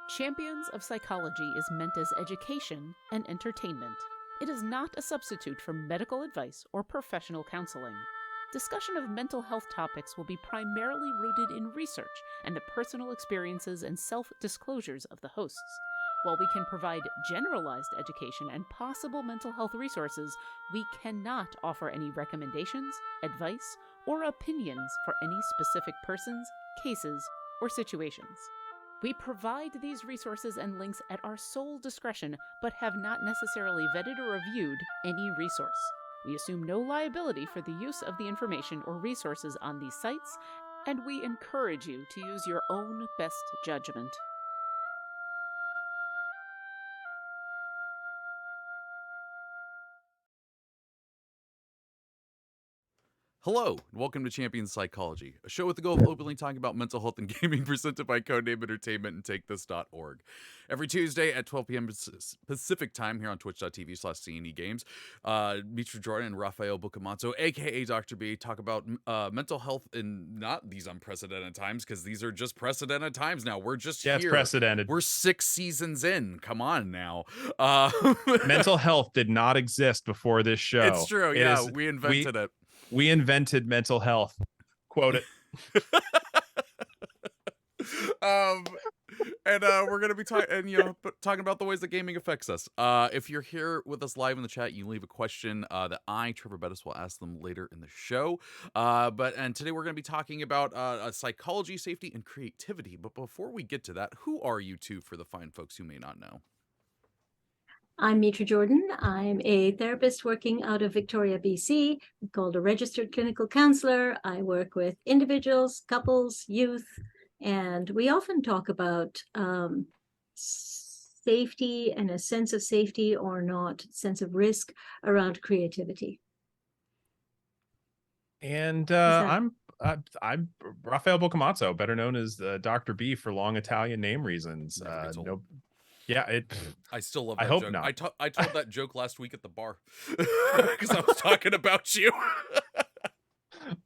Champions of Psychology is meant as education and entertainment. It is not a substitute for medical advice or professional counseling. Discussion of mental health topics will be primarily rooted in research and the personal experiences and self-disclosures of the hosts. While we can provide generalized education and possible mental health resources, we cannot offer any recommendations, advice, or opinions for any specific persons, cases, or situations. We provide these resources and links at our sole discretion, but have not necessarily vetted or reviewed any resource. We assume no liability for the use of the information or resources on these sites, and we encourage you to use your own best judgment. Hello, and welcome to Champions Psychology, a show with the goal of openly talking about mental health and gaming presented by Codename Entertainment and TakeThis.org. Every Tuesday at 12 p.m. Pacific time here on twitch.tv/CNE Games, Mitra Jordan and Raffael Boccamazzo, aka Dr. B, talk about mental health in not these unprecedented times, because these are just precedented times now. We're just here. It's precedented. We're 6 seasons in. Come on now. Mental health did not exist before this show. It's true. We invented it. We invented mental health. Quote it. We're gonna be talking about the ways that gaming affects us. If you're here with us live in the chat, you can leave a question that I, Treavor Bettis, will ask them later in the show. And today we're gonna be talking about psychology, safety, and creativity. But before we get to that, who are you two for the fine folks who may not know? I'm Mitra Jordan. I'm a therapist working out of Victoria, BC. I'm called a registered clinical counselor. I work with individuals, couples, youth, and we often talk about safety and a sense of safety or not, sense of risk around creativity. And I'm Raffael Boccamazzo, better known as Dr. B for long Italian name reasons. I still love that I hope joke. not. I told that joke last week at the bar because I was talking about you.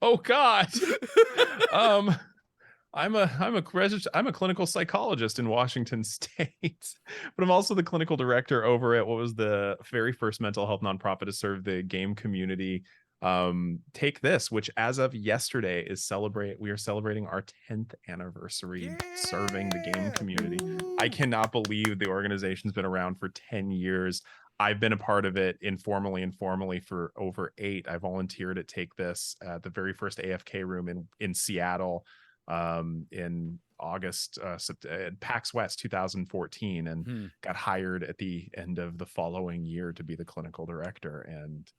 Oh God. I'm a clinical psychologist in Washington State, but I'm also the clinical director over at what was the very first mental health nonprofit to serve the game community. Take This, which as of yesterday we are celebrating our 10th anniversary serving the game community. I cannot believe the organization's been around for 10 years. I've been a part of it informally for over 8. I volunteered at Take This at the very first AFK room in Seattle in August, PAX West 2014, and got hired at the end of the following year to be the clinical director. And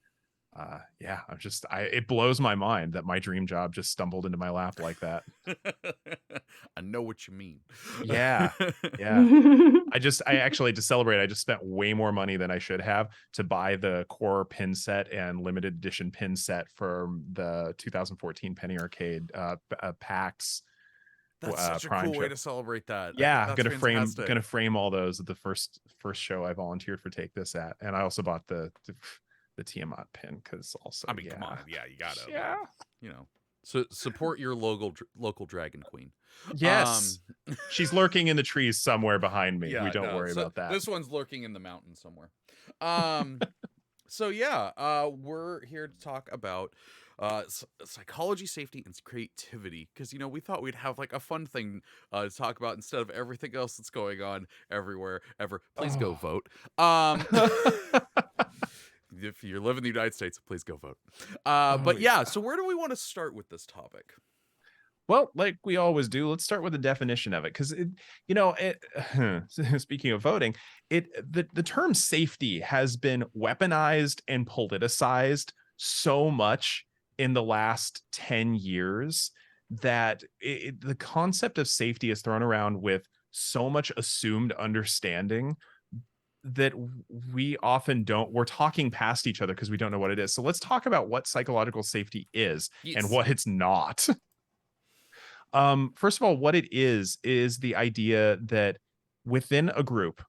it blows my mind that my dream job just stumbled into my lap like that. I know what you mean. Yeah. I actually, to celebrate, I just spent way more money than I should have to buy the core pin set and limited edition pin set for the 2014 Penny Arcade PAX. That's such a cool way to celebrate that. Yeah, I'm gonna frame all those at the first show I volunteered for Take This at, and I also bought the Tiamat pin because also. I mean, come on, you gotta. So support your local dragon queen. Yes, she's lurking in the trees somewhere behind me. We don't worry about that. This one's lurking in the mountain somewhere. We're here to talk about psychology, safety, and creativity, because we thought we'd have like a fun thing to talk about instead of everything else that's going on everywhere ever. Please go vote. If you live in the United States, please go vote. So where do we want to start with this topic? Well, like we always do, let's start with the definition of it, because speaking of voting, the term safety has been weaponized and politicized so much in the last 10 years that the concept of safety is thrown around with so much assumed understanding that we often we're talking past each other because we don't know what it is. So let's talk about what psychological safety is and what it's not. First of all, what it is the idea that within a group,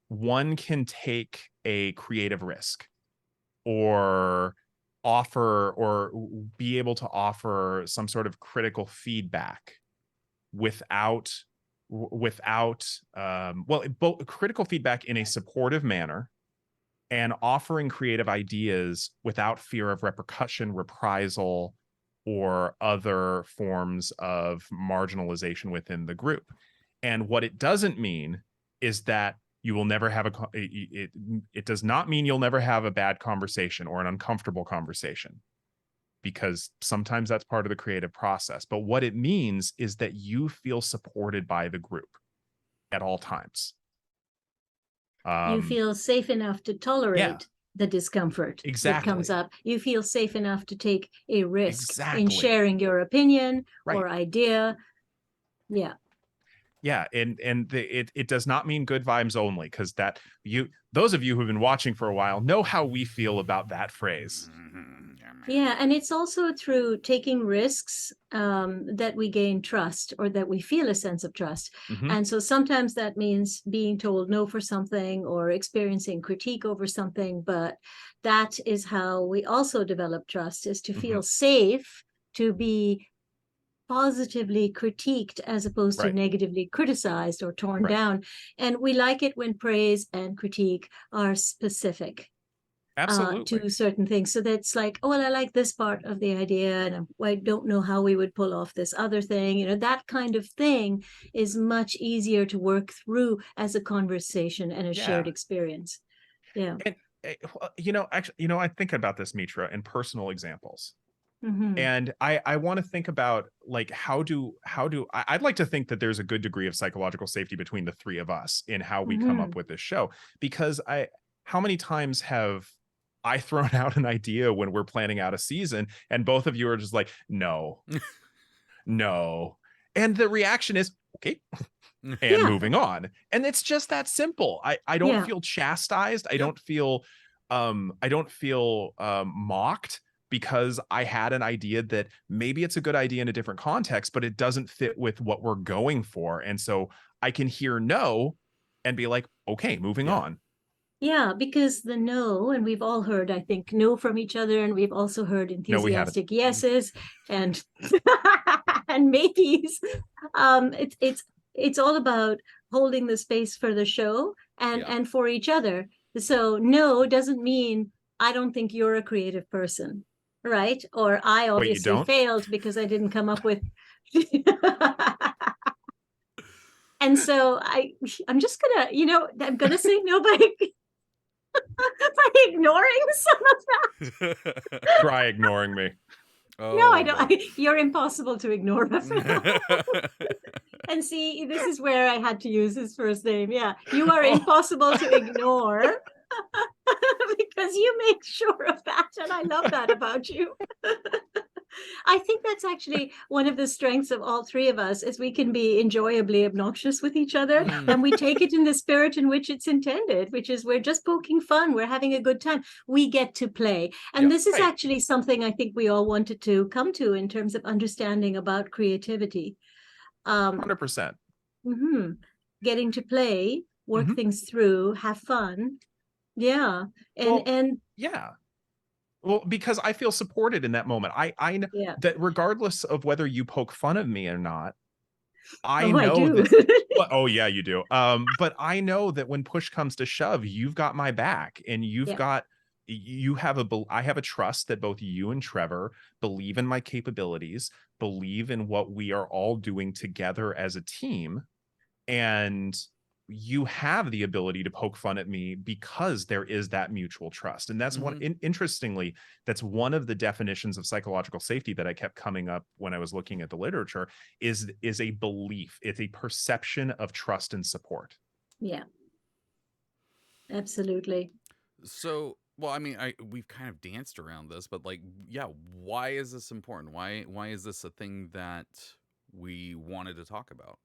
one can take a creative risk or offer or be able to offer some sort of critical feedback without without both critical feedback in a supportive manner and offering creative ideas without fear of repercussion, reprisal, or other forms of marginalization within the group. And what it doesn't mean is that you will never have it does not mean you'll never have a bad conversation or an uncomfortable conversation, because sometimes that's part of the creative process. But what it means is that you feel supported by the group at all times. You feel safe enough to tolerate the discomfort exactly. that comes up. You feel safe enough to take a risk exactly. in sharing your opinion right. or idea. Yeah. Yeah, and it does not mean good vibes only, because those of you who've been watching for a while know how we feel about that phrase. Yeah, and it's also through taking risks that we gain trust, or that we feel a sense of trust. Mm-hmm. And so sometimes that means being told no for something or experiencing critique over something, but that is how we also develop trust, is to feel safe to be positively critiqued as opposed to negatively criticized or torn down. And we like it when praise and critique are specific. Absolutely. To certain things. So that's like, oh, well, I like this part of the idea, and I don't know how we would pull off this other thing. You know, that kind of thing is much easier to work through as a conversation and a shared experience. Yeah. And, I think about this, Mitra, in personal examples. Mm-hmm. And I want to think about, like, I'd like to think that there's a good degree of psychological safety between the three of us in how we come up with this show, because how many times have I thrown out an idea when we're planning out a season and both of you are just like, no, no. And the reaction is, okay, and moving on. And it's just that simple. I don't feel chastised. I don't feel mocked because I had an idea that maybe it's a good idea in a different context, but it doesn't fit with what we're going for. And so I can hear no and be like, okay, moving on. Yeah, because the no, and we've all heard, I think, no from each other, and we've also heard enthusiastic yeses and and maybes. It's all about holding the space for the show and for each other. So no doesn't mean I don't think you're a creative person, right? Or I obviously failed because I didn't come up with. And so I'm just gonna, I'm gonna say no by ignoring some of that. Try ignoring me. Oh, no, I don't. You're impossible to ignore, Raffael. And see, this is where I had to use his first name. Yeah, you are impossible to ignore because you make sure of that, and I love that about you. I think that's actually one of the strengths of all three of us, is we can be enjoyably obnoxious with each other, and we take it in the spirit in which it's intended, which is we're just poking fun. We're having a good time. We get to play. And this is actually something I think we all wanted to come to in terms of understanding about creativity. 100%. Getting to play, work things through, have fun. Yeah. And yeah. Well, because I feel supported in that moment. I know that regardless of whether you poke fun of me or not, I know that. Well, oh yeah, you do. But I know that when push comes to shove, you've got my back, and I have a trust that both you and Treavor believe in my capabilities, believe in what we are all doing together as a team, and you have the ability to poke fun at me because there is that mutual trust. And that's interestingly, that's one of the definitions of psychological safety that I kept coming up when I was looking at the literature is a belief. It's a perception of trust and support. Yeah, absolutely. So, well, I mean, we've kind of danced around this, but why is this important? Why is this a thing that we wanted to talk about?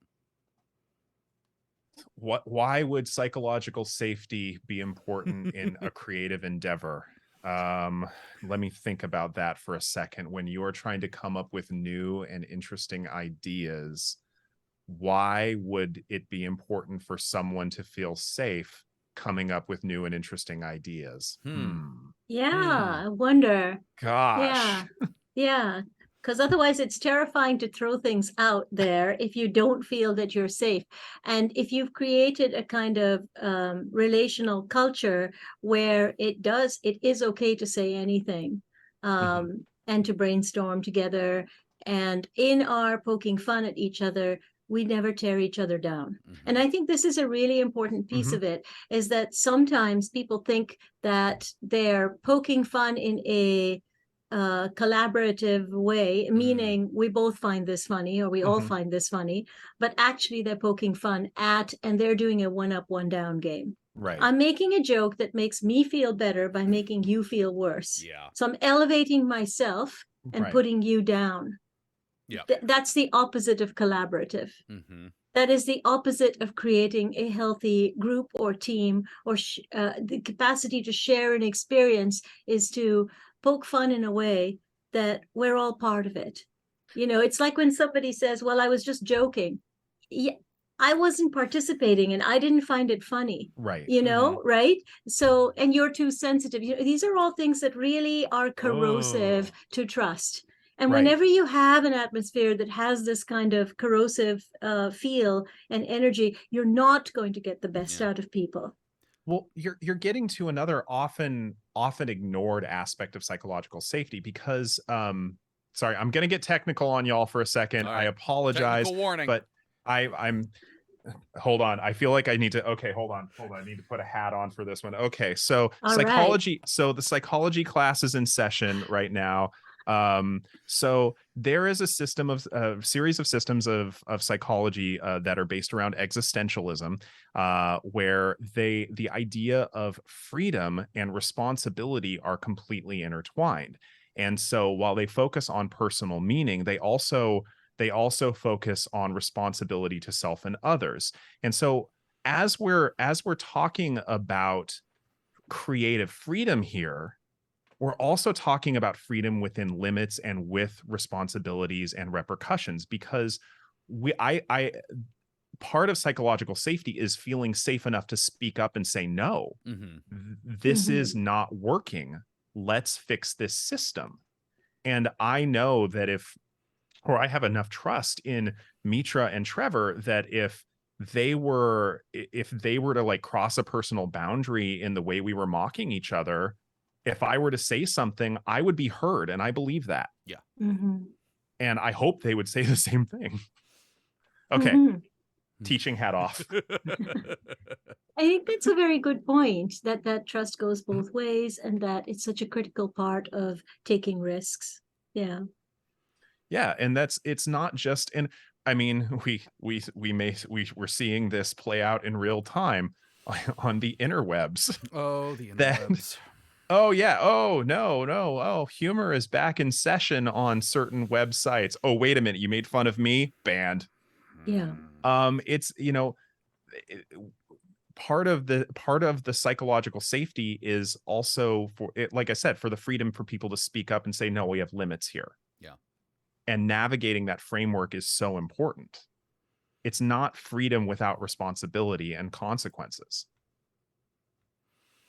Why would psychological safety be important in a creative endeavor? Let me think about that for a second. When you are trying to come up with new and interesting ideas, why would it be important for someone to feel safe coming up with new and interesting ideas? Yeah, I wonder. Gosh. Yeah. because otherwise it's terrifying to throw things out there if you don't feel that you're safe. And if you've created a kind of relational culture where it is okay to say anything, and to brainstorm together, and in our poking fun at each other, we never tear each other down. And I think this is a really important piece of it, is that sometimes people think that they're poking fun in a collaborative way, meaning we both find this funny, or we all find this funny, but actually they're poking fun at, and they're doing a one up, one down game. Right. I'm making a joke that makes me feel better by making you feel worse. Yeah. So I'm elevating myself and putting you down. Yeah. That's the opposite of collaborative. That is the opposite of creating a healthy group or team, or the capacity to share an experience is to poke fun in a way that we're all part of it. You know, it's like when somebody says, well, I was just joking. Yeah, I wasn't participating and I didn't find it funny. Right. You know, right? So, and you're too sensitive. You know, these are all things that really are corrosive to trust. And whenever you have an atmosphere that has this kind of corrosive feel and energy, you're not going to get the best out of people. Well, you're getting to another often ignored aspect of psychological safety, because sorry, I'm gonna get technical on y'all for a second. Right. I apologize. Technical warning. But I'm hold on. I feel like I need to hold on. I need to put a hat on for this one. Okay, so psychology, so the psychology class is in session right now. So there is a series of systems of psychology that are based around existentialism, where the idea of freedom and responsibility are completely intertwined. And so while they focus on personal meaning, they also focus on responsibility to self and others. And so as we're talking about creative freedom here, we're also talking about freedom within limits and with responsibilities and repercussions, because part of psychological safety is feeling safe enough to speak up and say, no, this is not working. Let's fix this system. And I know that I have enough trust in Mitra and Treavor that if they were to like cross a personal boundary in the way we were mocking each other, if I were to say something, I would be heard. And I believe that. Yeah. And I hope they would say the same thing. Okay. Teaching hat off. I think that's a very good point, that trust goes both ways, and that it's such a critical part of taking risks. Yeah. Yeah. And it's not just, and I mean, we're seeing this play out in real time on the interwebs. Oh, the interwebs. Oh yeah. Oh no. Oh, humor is back in session on certain websites. Oh, wait a minute. You made fun of me? Banned. Yeah. It's, part of the psychological safety is also for it, like I said, for the freedom for people to speak up and say, no, we have limits here. Yeah. And navigating that framework is so important. It's not freedom without responsibility and consequences.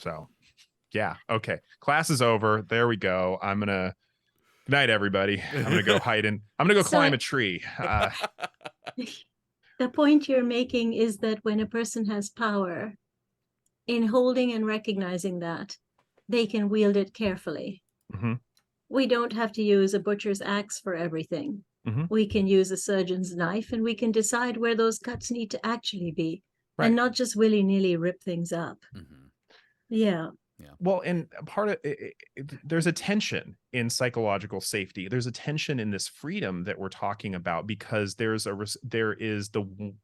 So yeah. Okay. Class is over. There we go. Good night, everybody. I'm going to go climb a tree. The point you're making is that when a person has power, in holding and recognizing that, they can wield it carefully. We don't have to use a butcher's axe for everything. We can use a surgeon's knife, and we can decide where those cuts need to actually be, and not just willy-nilly rip things up. Yeah. Yeah. Well, and part of there's a tension in psychological safety. There's a tension in this freedom that we're talking about, because there's the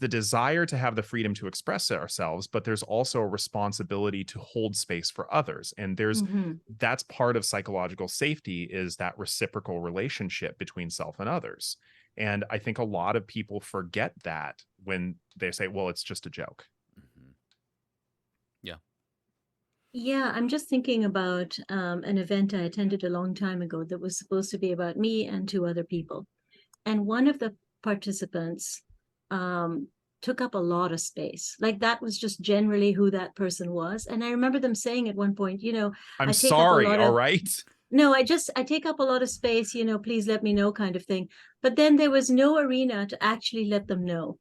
desire to have the freedom to express ourselves, but there's also a responsibility to hold space for others. And that's part of psychological safety, is that reciprocal relationship between self and others. And I think a lot of people forget that when they say, well, it's just a joke. Yeah. Yeah, I'm just thinking about an event I attended a long time ago that was supposed to be about me and two other people. And one of the participants took up a lot of space. Like, that was just generally who that person was. And I remember them saying at one point, I'm sorry, all right? No, I take up a lot of space, please let me know kind of thing. But then there was no arena to actually let them know.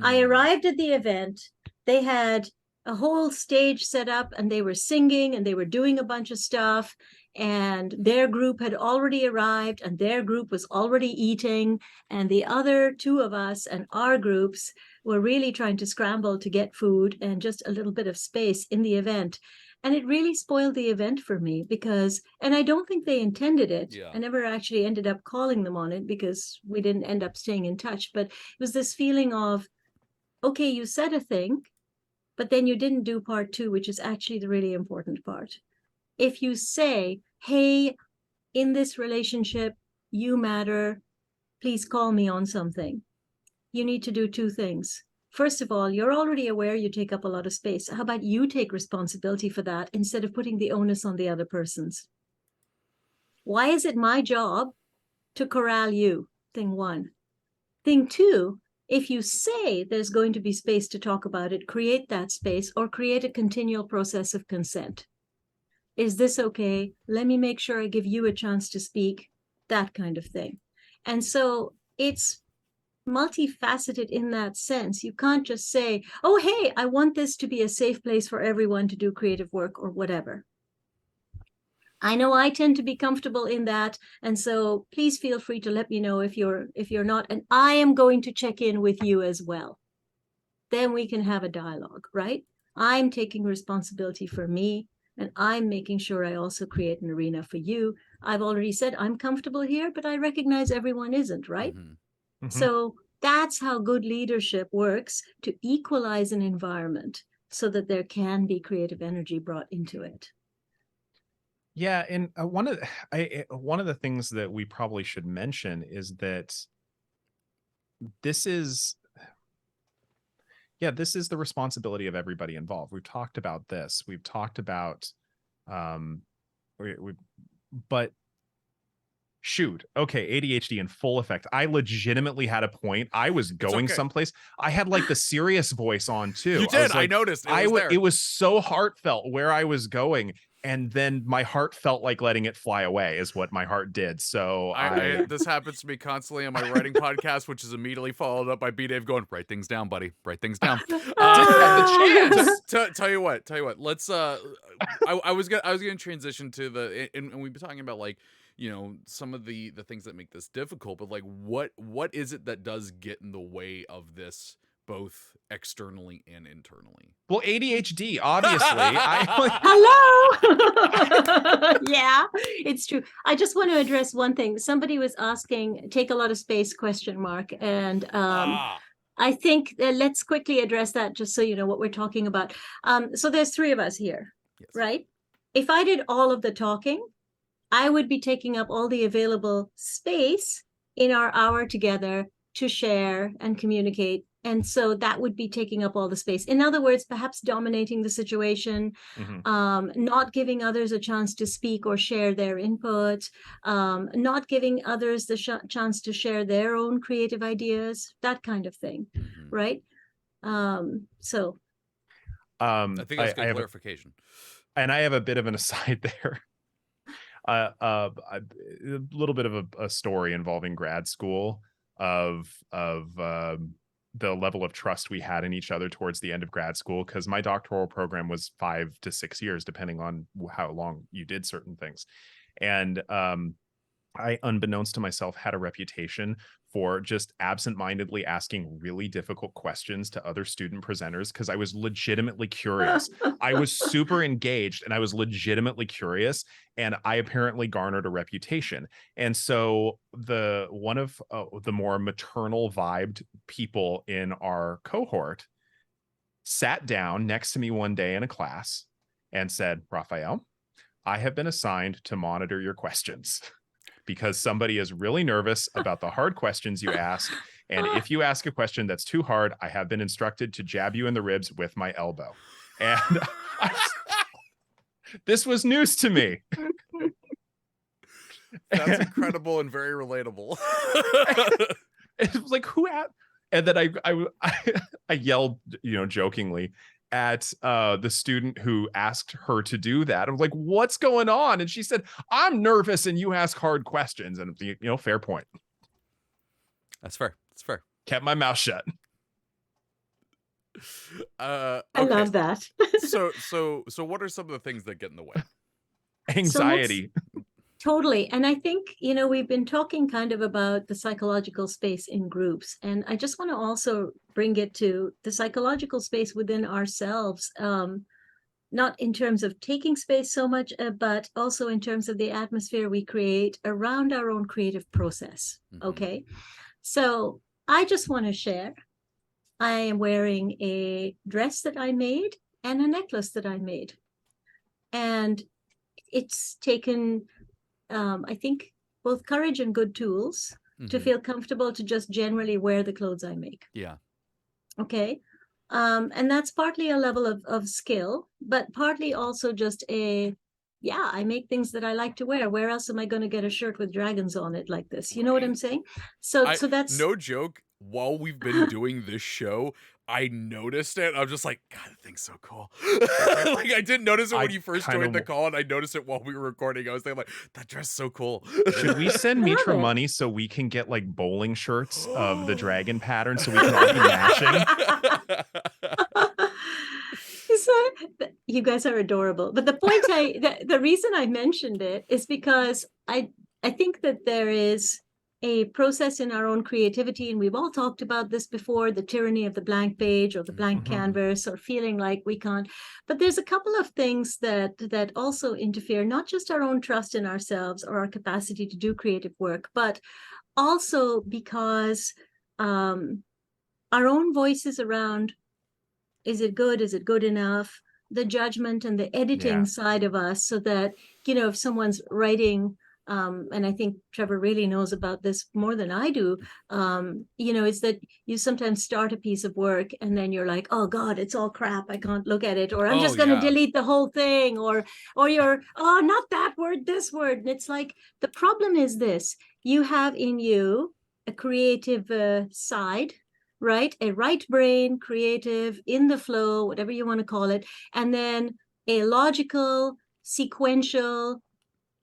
I arrived at the event. They had a whole stage set up and they were singing and they were doing a bunch of stuff. And their group had already arrived and their group was already eating. And the other two of us and our groups were really trying to scramble to get food and just a little bit of space in the event. And it really spoiled the event for me because, and I don't think they intended it. Yeah. I never actually ended up calling them on it because we didn't end up staying in touch. But it was this feeling of, okay, you said a thing, but then you didn't do part two, which is actually the really important part. If you say, hey, in this relationship, you matter, please call me on something, you need to do two things. First of all, you're already aware you take up a lot of space. How about you take responsibility for that instead of putting the onus on the other person's? Why is it my job to corral you? Thing one. Thing two, if you say there's going to be space to talk about it, create that space or create a continual process of consent. Is this okay? Let me make sure I give you a chance to speak, that kind of thing. And so it's multifaceted in that sense. You can't just say, oh, hey, I want this to be a safe place for everyone to do creative work or whatever. I know I tend to be comfortable in that. And so please feel free to let me know if you're not, and I am going to check in with you as well. Then we can have a dialogue, right? I'm taking responsibility for me and I'm making sure I also create an arena for you. I've already said I'm comfortable here, but I recognize everyone isn't, right? Mm-hmm. So that's how good leadership works, to equalize an environment so that there can be creative energy brought into it. Yeah, and one of the things that we probably should mention is that this is the responsibility of everybody involved. We've talked about this. We've talked about but shoot, okay, ADHD in full effect. I legitimately had a point. I was going someplace. I had like the serious voice on too. You did. I noticed. It was so heartfelt where I was going. And then my heart felt like letting it fly away is what my heart did. So this happens to me constantly on my writing podcast, which is immediately followed up by B Dave going, write things down, buddy. Write things down. Didn't have the chance. Tell you what. Let's I was gonna transition to and we've been talking about like, some of the things that make this difficult, but like what is it that does get in the way of this, both externally and internally? Well, ADHD, obviously. Hello. Yeah, it's true. I just want to address one thing. Somebody was asking, take a lot of space, ? And I think let's quickly address that just so you know what we're talking about. So there's three of us here, yes. Right? If I did all of the talking, I would be taking up all the available space in our hour together to share and communicate. And so that would be taking up all the space. In other words, perhaps dominating the situation, not giving others a chance to speak or share their input, not giving others the chance to share their own creative ideas, that kind of thing, right? I think that's good clarification. And I have a bit of an aside there. A little bit of a story involving grad school of the level of trust we had in each other towards the end of grad school, because my doctoral program was 5 to 6 years, depending on how long you did certain things. And I, unbeknownst to myself, had a reputation for just absentmindedly asking really difficult questions to other student presenters because I was legitimately curious. I was super engaged and I was legitimately curious, and I apparently garnered a reputation. And so one of the more maternal vibed people in our cohort sat down next to me one day in a class and said, Raffael, I have been assigned to monitor your questions, because somebody is really nervous about the hard questions you ask. And if you ask a question that's too hard, I have been instructed to jab you in the ribs with my elbow. And this was news to me. That's incredible and very relatable. It was like, who at? And then I yelled, jokingly, at the student who asked her to do that. I was like, what's going on? And she said, I'm nervous and you ask hard questions. And, fair point. That's fair. That's fair. Kept my mouth shut. I love that. So what are some of the things that get in the way? Anxiety. Totally. And I think, we've been talking kind of about the psychological space in groups. And I just want to also bring it to the psychological space within ourselves, not in terms of taking space so much, but also in terms of the atmosphere we create around our own creative process. Mm-hmm. Okay. So I just want to share. I am wearing a dress that I made and a necklace that I made. And it's taken, I think, both courage and good tools to feel comfortable to just generally wear the clothes I make. Yeah. Okay. And that's partly a level of skill, but partly also just I make things that I like to wear. Where else am I going to get a shirt with dragons on it like this? You know what I'm saying? So that's no joke. While we've been doing this show, I noticed it. I'm just like, God, that thing's so cool. Like, I didn't notice it when you first joined the call, and I noticed it while we were recording. I was thinking, like, that dress is so cool. Should we send Mitra money so we can get like bowling shirts of the dragon pattern so we can all be matching? So, you guys are adorable. But the point the reason I mentioned it is because I think that there is a process in our own creativity, and we've all talked about this before, the tyranny of the blank page or the blank canvas, or feeling like we can't. But there's a couple of things that also interfere, not just our own trust in ourselves or our capacity to do creative work, but also because our own voices around, is it good? Is it good enough? The judgment and the editing side of us, so that, if someone's writing, and I think Treavor really knows about this more than I do, is that you sometimes start a piece of work and then you're like, oh God, it's all crap. I can't look at it, or I'm just going to delete the whole thing, or you're, oh, not that word, this word. And it's like, the problem is this: you have in you a creative side, right? A right brain, creative, in the flow, whatever you want to call it. And then a logical, sequential,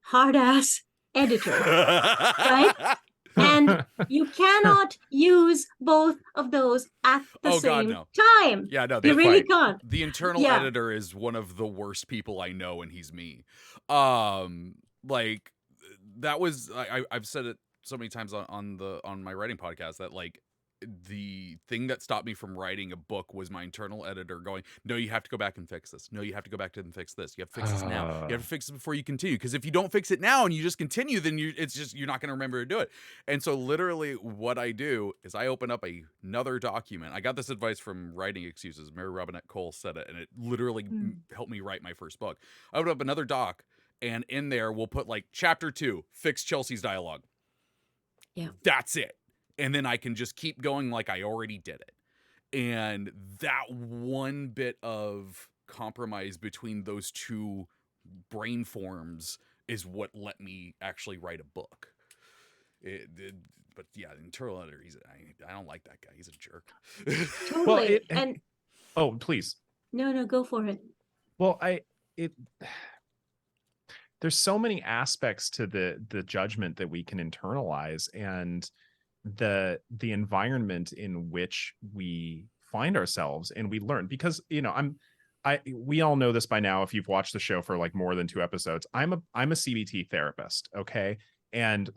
hard-ass editor, right? And you cannot use both of those at the same time. Yeah, no, you really can't. The internal editor is one of the worst people I know, and he's me. Like, that was, I've said it so many times on my writing podcast, that like, the thing that stopped me from writing a book was my internal editor going, no, you have to go back and fix this. No, you have to go back and fix this. You have to fix this now. You have to fix it before you continue. Because if you don't fix it now and you just continue, then you're not going to remember to do it. And so literally what I do is I open up another document. I got this advice from Writing Excuses. Mary Robinette Cole said it, and it literally helped me write my first book. I open up another doc, and in there we'll put like chapter 2, fix Chelsea's dialogue. Yeah. That's it. And then I can just keep going like I already did it. And that one bit of compromise between those two brain forms is what let me actually write a book. But yeah, the internal editor, I don't like that guy. He's a jerk. Totally. Oh, please. No, go for it. Well, there's so many aspects to the judgment that we can internalize, and the environment in which we find ourselves, and we learn, because we all know this by now if you've watched the show for like more than 2 episodes. I'm a CBT therapist, okay? And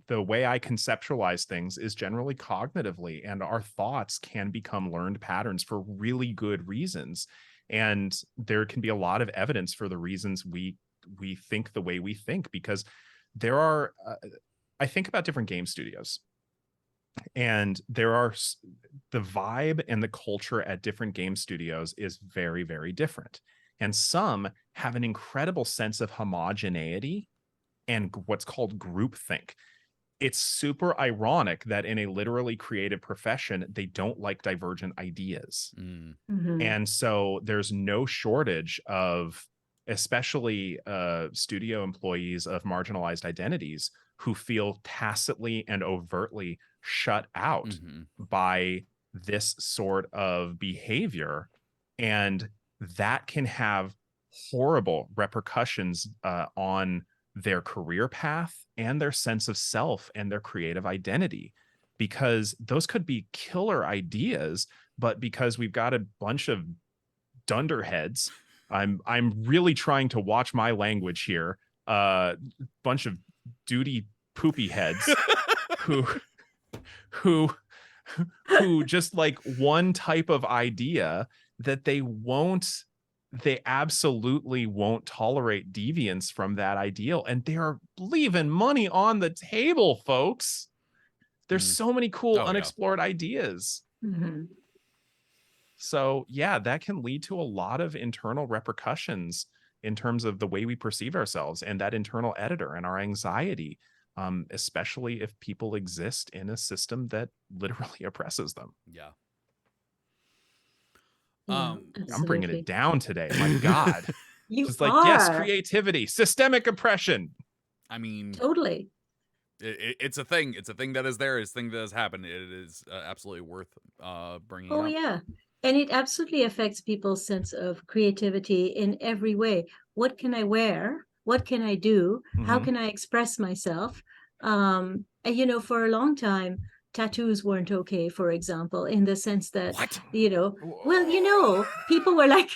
the way I conceptualize things is generally cognitively, and our thoughts can become learned patterns for really good reasons. And there can be a lot of evidence for the reasons we think the way we think, because there are I think about different game studios, and there are the vibe and the culture at different game studios is very, very different. And some have an incredible sense of homogeneity and what's called groupthink. It's super ironic that in a literally creative profession, they don't like divergent ideas. And so there's no shortage of, especially studio employees of marginalized identities, who feel tacitly and overtly shut out by this sort of behavior. And that can have horrible repercussions on their career path and their sense of self and their creative identity, because those could be killer ideas, but because we've got a bunch of dunderheads, I'm really trying to watch my language here, bunch of duty poopy heads who just like one type of idea that they absolutely won't tolerate deviance from that ideal, and they are leaving money on the table, folks. There's so many cool unexplored ideas. Mm-hmm. So yeah, that can lead to a lot of internal repercussions in terms of the way we perceive ourselves and that internal editor and our anxiety, especially if people exist in a system that literally oppresses them. Yeah. I'm bringing it down today. My God. You just are. like, yes, creativity, systemic oppression. I mean, totally. It's a thing. It's a thing that is there. It's a thing that has happened. It is absolutely worth bringing Oh, up. yeah. And it absolutely affects people's sense of creativity in every way. What can I wear? What can I do? How can I express myself? And, you know, for a long time, tattoos weren't okay, for example, in the sense that, you know, well, you know, people were like,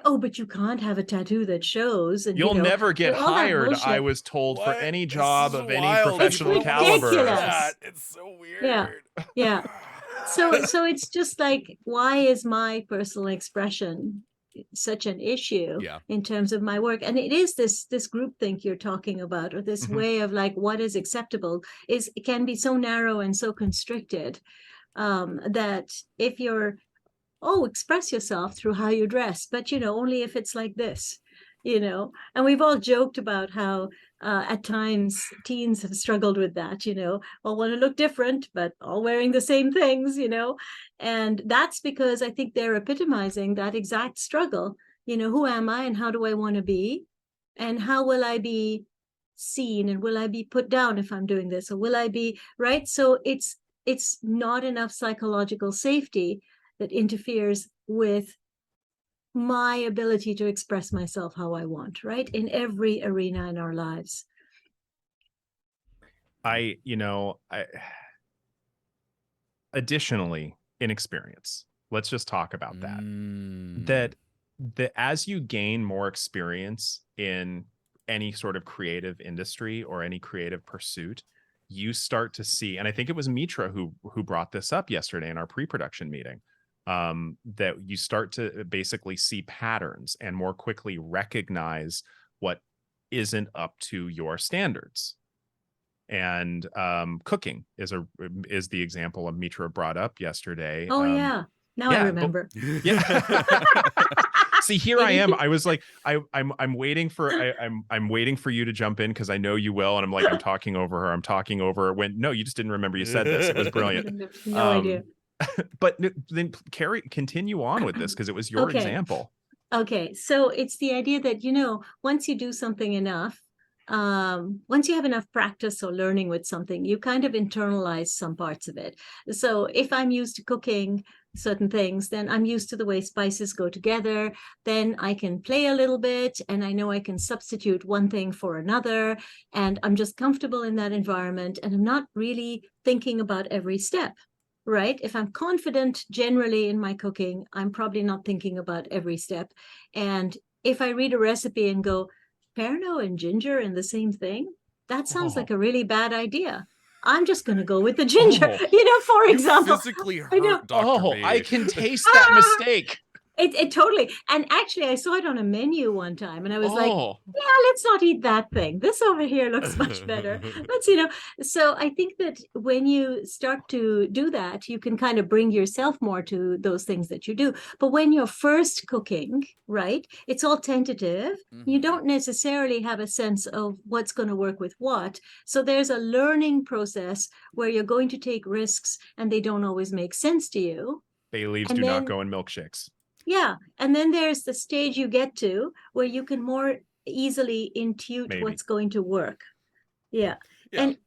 oh, but you can't have a tattoo that shows. And you'll you know, never get hired, I was told, for any job of any professional caliber. It's so weird. Yeah. Yeah. So it's just like, why is my personal expression such an issue in terms of my work? And it is this groupthink you're talking about, or this way of like what is acceptable it can be so narrow and so constricted that if you're express yourself through how you dress, but you know, only if it's like this, you know. And we've all joked about how at times teens have struggled with that, you know, all want to look different but all wearing the same things, you know. And that's because I think they're epitomizing that exact struggle. You know, who am I and how do I want to be, and how will I be seen, and will I be put down if I'm doing this, or will I be right? So it's not enough psychological safety that interferes with my ability to express myself how I want, right? In every arena in our lives. Additionally, inexperience. Let's just talk about that. That as you gain more experience in any sort of creative industry or any creative pursuit, you start to see, and I think it was Mitra who brought this up yesterday in our pre-production meeting, that you start to basically see patterns and more quickly recognize what isn't up to your standards. And cooking is the example of Mitra brought up yesterday. Oh yeah, now I remember. See, here I am. I was like, I'm waiting for I'm waiting for you to jump in because I know you will, and I'm like, I'm talking over her. When no, you just didn't remember you said this. It was brilliant. No idea. But then continue on with this because it was your example. Okay, so it's the idea that, you know, once you do something enough, once you have enough practice or learning with something, you kind of internalize some parts of it. So if I'm used to cooking certain things, then I'm used to the way spices go together. Then I can play a little bit, and I know I can substitute one thing for another, and I'm just comfortable in that environment, and I'm not really thinking about every step. Right? If I'm confident generally in my cooking, I'm probably not thinking about every step. And if I read a recipe and go, Pernod and ginger in the same thing, that sounds like a really bad idea. I'm just going to go with the ginger, you know, for example. Physically hurt Dr. B. I can taste that mistake. It totally. And actually, I saw it on a menu one time, and I was like, yeah, let's not eat that thing. This over here looks much better. But, you know, so I think that when you start to do that, you can kind of bring yourself more to those things that you do. But when you're first cooking, right, it's all tentative. You don't necessarily have a sense of what's going to work with what. So there's a learning process where you're going to take risks, and they don't always make sense to you. Bay leaves do not go in milkshakes. Yeah. And then there's the stage you get to where you can more easily intuit what's going to work. Yeah. And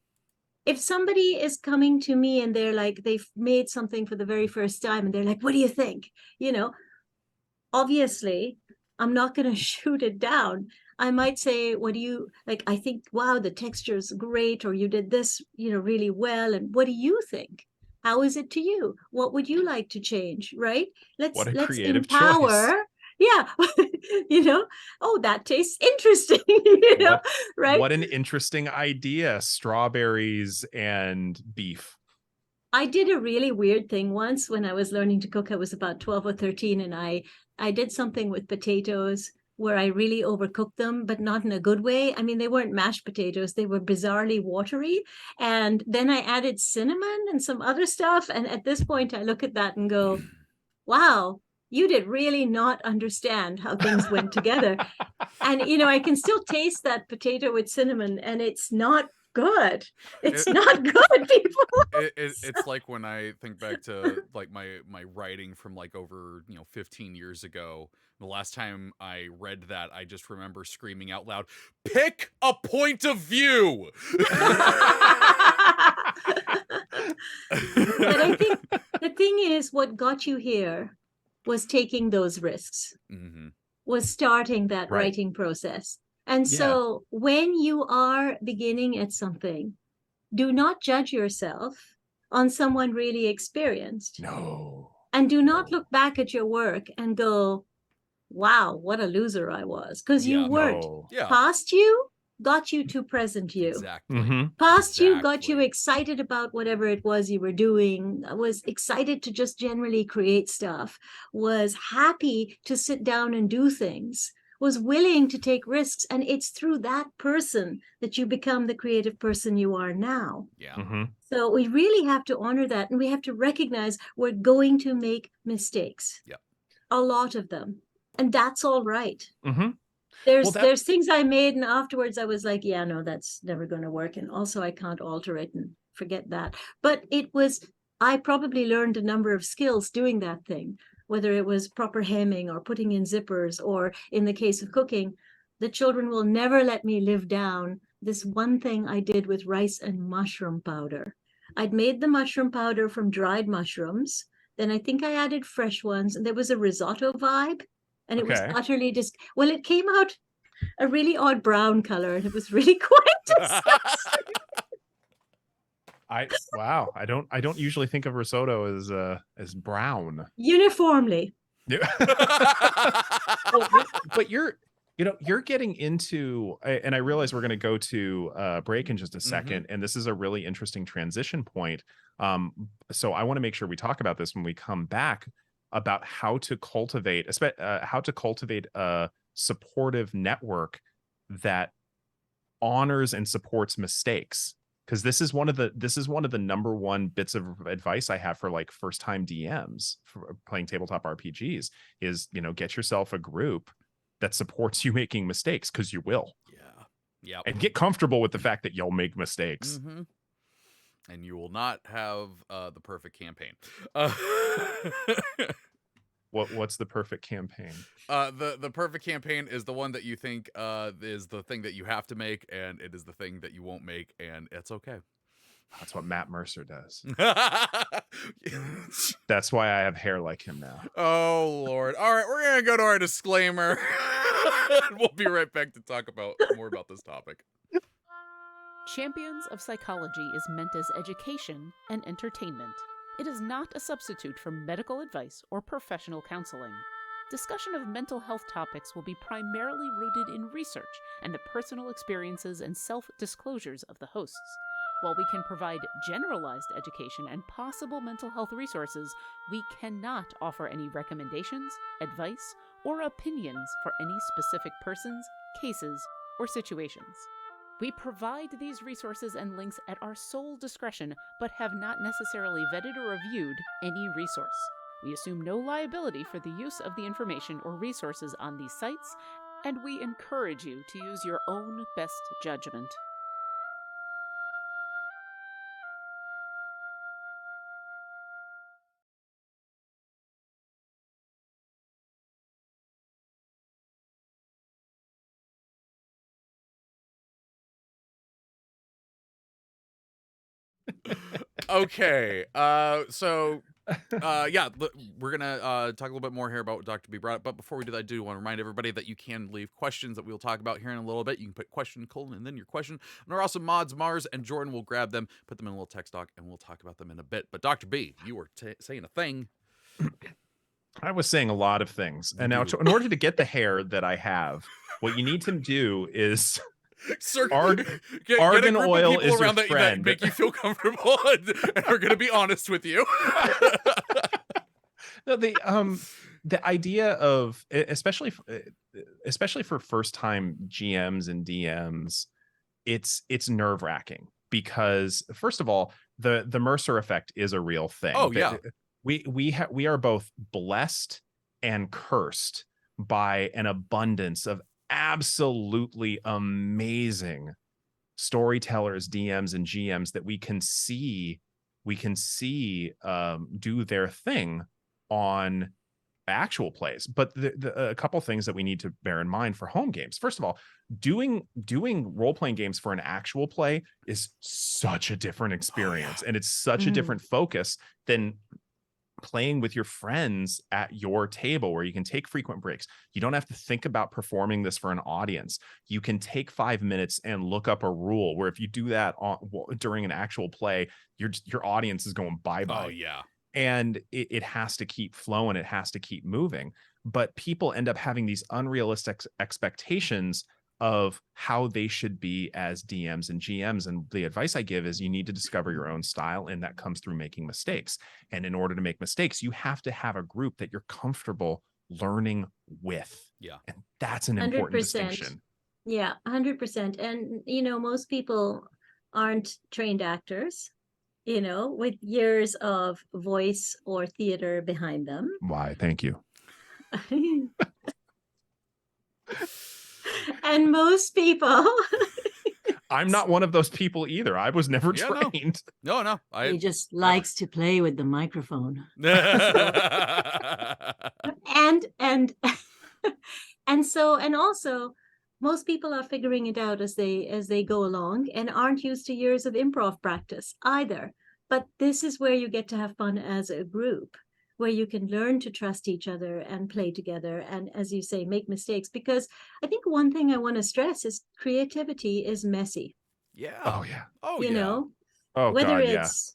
if somebody is coming to me and they're like, they've made something for the very first time and they're like, what do you think? You know, obviously, I'm not going to shoot it down. I might say, what do you like? I think, wow, the texture is great, or you did this, really well. And what do you think? How is it to you? What would you like to change? Right? What a Let's creative choice. empower. Yeah. Oh, that tastes interesting, right? What an interesting idea. Strawberries and beef. I did a really weird thing once when I was learning to cook. I was about 12 or 13, and I did something with potatoes where I really overcooked them, but not in a good way. I mean, they weren't mashed potatoes, they were bizarrely watery. And then I added cinnamon and some other stuff. And at this point, I look at that and go, wow, you did really not understand how things went together. And, I can still taste that potato with cinnamon, and it's not good. It's not good, people. It's like when I think back to like my writing from like over 15 years ago. The last time I read that, I just remember screaming out loud, "Pick a point of view!" But I think the thing is, what got you here was taking those risks, was starting that Right. writing process. And so when you are beginning at something, do not judge yourself on someone really experienced. No. And do not look back at your work and go, wow, what a loser I was. Because you weren't. No. Yeah. Past you got you to present you. Exactly. Past you got you excited about whatever it was you were doing, was excited to just generally create stuff, was happy to sit down and do things, was willing to take risks. And it's through that person that you become the creative person you are now. Yeah. So we really have to honor that. And we have to recognize we're going to make mistakes. Yeah. A lot of them. And that's all right. Mm-hmm. There's things I made, and afterwards I was like, yeah, no, that's never going to work. And also I can't alter it, and forget that. But I probably learned a number of skills doing that thing, whether it was proper hemming or putting in zippers, or in the case of cooking, the children will never let me live down this one thing I did with rice and mushroom powder. I'd made the mushroom powder from dried mushrooms. Then I think I added fresh ones, and there was a risotto vibe. And it was utterly it came out a really odd brown color, and it was really quite disgusting. I don't usually think of risotto as brown. Uniformly. But you're getting into, and I realize we're going to go to break in just a second, and this is a really interesting transition point. So I want to make sure we talk about this when we come back, about how to cultivate a supportive network that honors and supports mistakes. Because this is one of the number one bits of advice I have for like first time DMs for playing tabletop RPGs is, get yourself a group that supports you making mistakes, because you will. Yeah. And get comfortable with the fact that you'll make mistakes. And you will not have the perfect campaign. What's the perfect campaign? The perfect campaign is the one that you think is the thing that you have to make, and it is the thing that you won't make, and it's okay. That's what Matt Mercer does. That's why I have hair like him now. Oh, Lord. All right, we're going to go to our disclaimer. We'll be right back to talk more about this topic. Champions of Psychology is meant as education and entertainment. It is not a substitute for medical advice or professional counseling. Discussion of mental health topics will be primarily rooted in research and the personal experiences and self-disclosures of the hosts. While we can provide generalized education and possible mental health resources, we cannot offer any recommendations, advice, or opinions for any specific persons, cases, or situations. We provide these resources and links at our sole discretion, but have not necessarily vetted or reviewed any resource. We assume no liability for the use of the information or resources on these sites, and we encourage you to use your own best judgment. Okay, so Yeah, we're gonna talk a little bit more here about what Dr. B brought up. But before we do that, I do want to remind everybody that you can leave questions that we'll talk about here in a little bit. You can put question, colon, and then your question. And our awesome mods, Mars and Jordan, will grab them, put them in a little text doc, and we'll talk about them in a bit. But Dr. B, you were saying a thing. I was saying a lot of things. And now in order to get the hair that I have, what you need to do is argan oil is your friend. That make you feel comfortable and are going to be honest with you. No, the idea of, especially for first time GMs and DMs, it's nerve wracking because first of all, the Mercer effect is a real thing. Oh yeah. We are both blessed and cursed by an abundance of absolutely amazing storytellers, DMs, and GMs that we can see do their thing on actual plays. But a couple things that we need to bear in mind for home games. First of all, doing role-playing games for an actual play is such a different experience, and it's such a different focus than playing with your friends at your table where you can take frequent breaks. You don't have to think about performing this for an audience. You can take 5 minutes and look up a rule where if you do that during an actual play, your audience is going bye-bye. Oh yeah. And it has to keep flowing. It has to keep moving. But people end up having these unrealistic expectations of how they should be as DMs and GMs. And the advice I give is you need to discover your own style, and that comes through making mistakes. And in order to make mistakes, you have to have a group that you're comfortable learning with. Yeah. And that's an important distinction. Yeah, 100%. And, most people aren't trained actors, with years of voice or theater behind them. Why? Thank you. And most people I'm not one of those people either. I was never trained. No. He just likes to play with the microphone. And also most people are figuring it out as they go along and aren't used to years of improv practice either. But this is where you get to have fun as a group, where you can learn to trust each other and play together. And as you say, make mistakes. Because I think one thing I want to stress is creativity is messy. Yeah. Oh, yeah. Oh, you yeah. know, oh, whether God, it's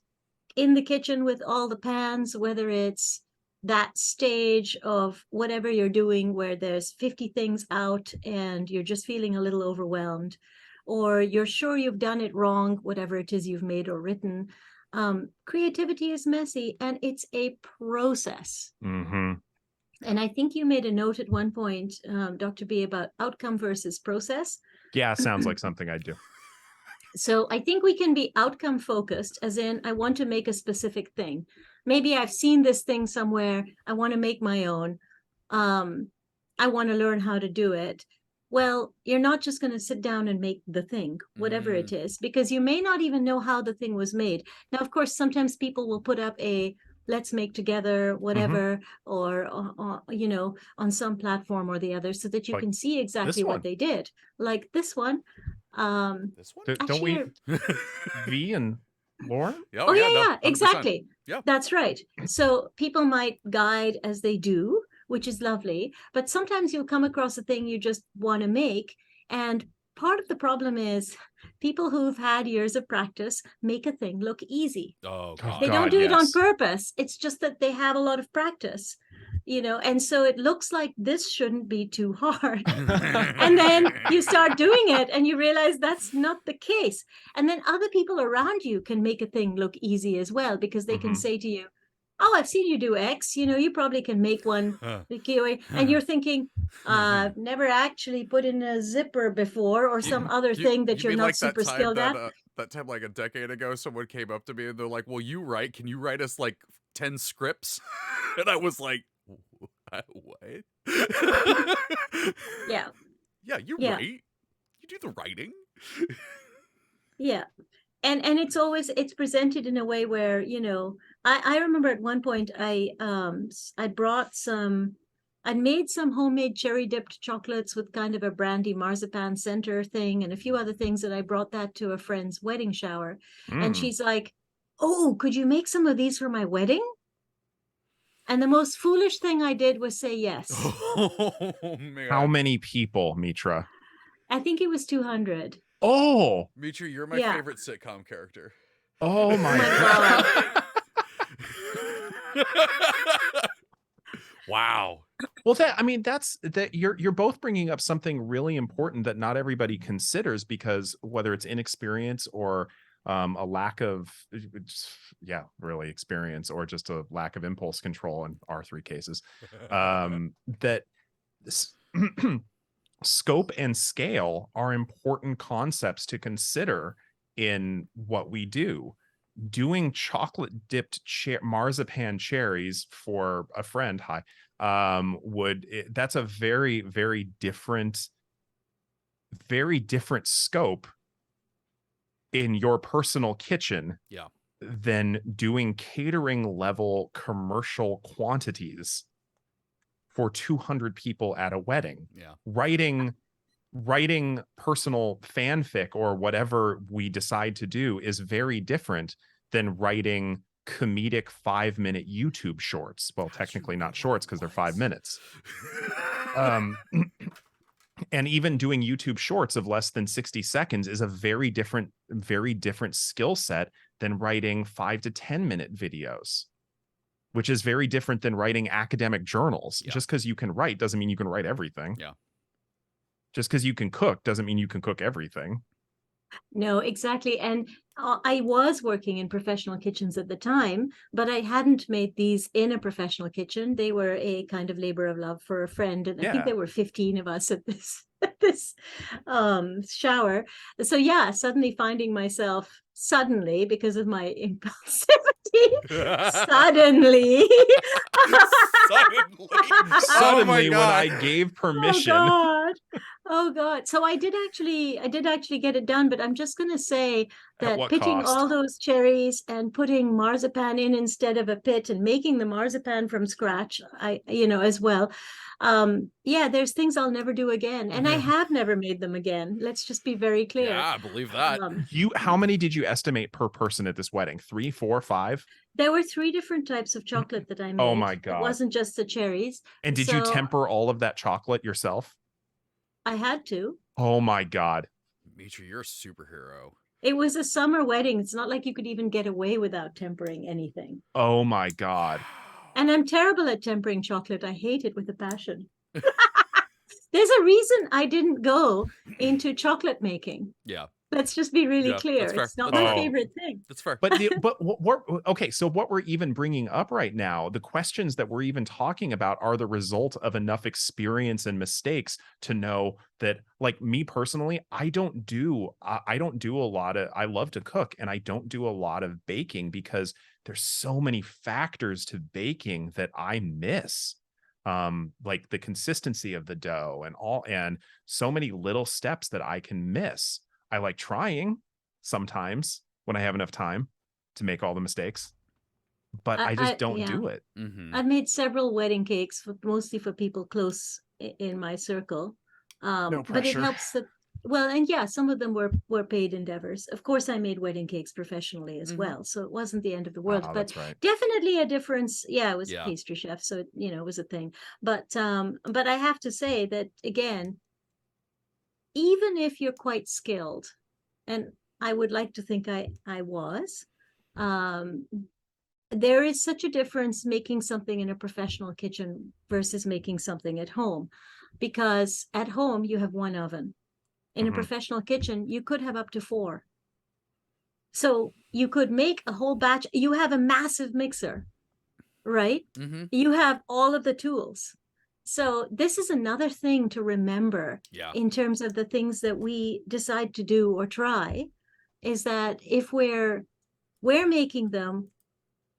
in the kitchen with all the pans, whether it's that stage of whatever you're doing where there's 50 things out and you're just feeling a little overwhelmed, or you're sure you've done it wrong, whatever it is you've made or written. Creativity is messy and it's a process. Mm-hmm. And I think you made a note at one point, Dr. B, about outcome versus process. Yeah, sounds like something I do. So I think we can be outcome focused, as in, I want to make a specific thing. Maybe I've seen this thing somewhere. I want to make my own. I want to learn how to do it. Well, you're not just going to sit down and make the thing, whatever it is, because you may not even know how the thing was made. Now, of course, sometimes people will put up a let's make together, whatever, or on some platform or the other, so that you can see exactly what they did. Like this one. This one? Don't we? V and Lauren? Oh, yeah, 100%. exactly. Yeah. That's right. So people might guide as they do, which is lovely. But sometimes you'll come across a thing you just want to make. And part of the problem is people who've had years of practice make a thing look easy. Oh, God. They don't do it on purpose. It's just that they have a lot of practice, and so it looks like this shouldn't be too hard. And then you start doing it and you realize that's not the case. And then other people around you can make a thing look easy as well, because they can say to you, oh, I've seen you do X, you probably can make one. And you're thinking, never actually put in a zipper before, or some other thing that you're not like super skilled at. That time, like a decade ago, someone came up to me and they're like, well, can you write us like 10 scripts? And I was like, what? Yeah. Yeah, you're right. You do the writing. Yeah. And it's presented in a way where, I remember at one point I'd made some homemade cherry dipped chocolates with kind of a brandy marzipan center thing and a few other things, and I brought that to a friend's wedding shower. And she's like, oh, could you make some of these for my wedding? And the most foolish thing I did was say yes. Oh man. How many people, Mitra? I think it was 200. Oh, Mitra, you're my Yeah. favorite sitcom character. oh my my God. Wow. Well, that's that you're both bringing up something really important that not everybody considers, because whether it's inexperience or a lack of really experience, or just a lack of impulse control in our three cases, that scope and scale are important concepts to consider in what we do. Doing chocolate dipped marzipan cherries for a friend, that's a very, very different scope in your personal kitchen than doing catering level commercial quantities for 200 people at a wedding. Writing personal fanfic or whatever we decide to do is very different than writing comedic 5-minute YouTube shorts. Well, technically not shorts because they're 5 minutes. And even doing YouTube shorts of less than 60 seconds is a very different skill set than writing 5 to 10 minute videos, which is very different than writing academic journals. Just because you can write doesn't mean you can write everything. Just because you can cook doesn't mean you can cook everything. No, exactly. And I was working in professional kitchens at the time, but I hadn't made these in a professional kitchen. They were a kind of labor of love for a friend. And I think there were 15 of us at this shower. So yeah, suddenly finding myself because of my impulsivity, suddenly when I gave permission. Oh God. So I did actually get it done, but I'm just going to say that pitting all those cherries and putting marzipan in instead of a pit and making the marzipan from scratch, as well. There's things I'll never do again. And I have never made them again. Let's just be very clear. Yeah, I believe that. How many did you estimate per person at this wedding? 3, 4, 5? There were 3 different types of chocolate that I made. Oh my God. It wasn't just the cherries. And did you temper all of that chocolate yourself? I had to. Oh my God. Mitra, you're a superhero. It was a summer wedding. It's not like you could even get away without tempering anything. Oh my God. And I'm terrible at tempering chocolate. I hate it with a passion. There's a reason I didn't go into chocolate making. Yeah. Let's just be really clear. It's not my favorite thing. That's fair. But so what we're even bringing up right now, the questions that we're even talking about are the result of enough experience and mistakes to know that, like me personally, I don't do a lot of, I love to cook and I don't do a lot of baking because there's so many factors to baking that I miss. Like the consistency of the dough and so many little steps that I can miss. I like trying sometimes when I have enough time to make all the mistakes, but I just don't do it. Mm-hmm. I've made several wedding cakes, mostly for people close in my circle. No pressure. But it helps that, some of them were paid endeavors. Of course, I made wedding cakes professionally as well, so it wasn't the end of the world. Oh, but that's right. definitely a difference. Yeah, I was a pastry chef, so it was a thing. But I have to say that again, even if you're quite skilled, and I would like to think I was, there is such a difference making something in a professional kitchen versus making something at home, because at home you have one oven. In a professional kitchen, you could have up to 4. So you could make a whole batch. You have a massive mixer, right? Mm-hmm. You have all of the tools. So this is another thing to remember in terms of the things that we decide to do or try, is that if we're making them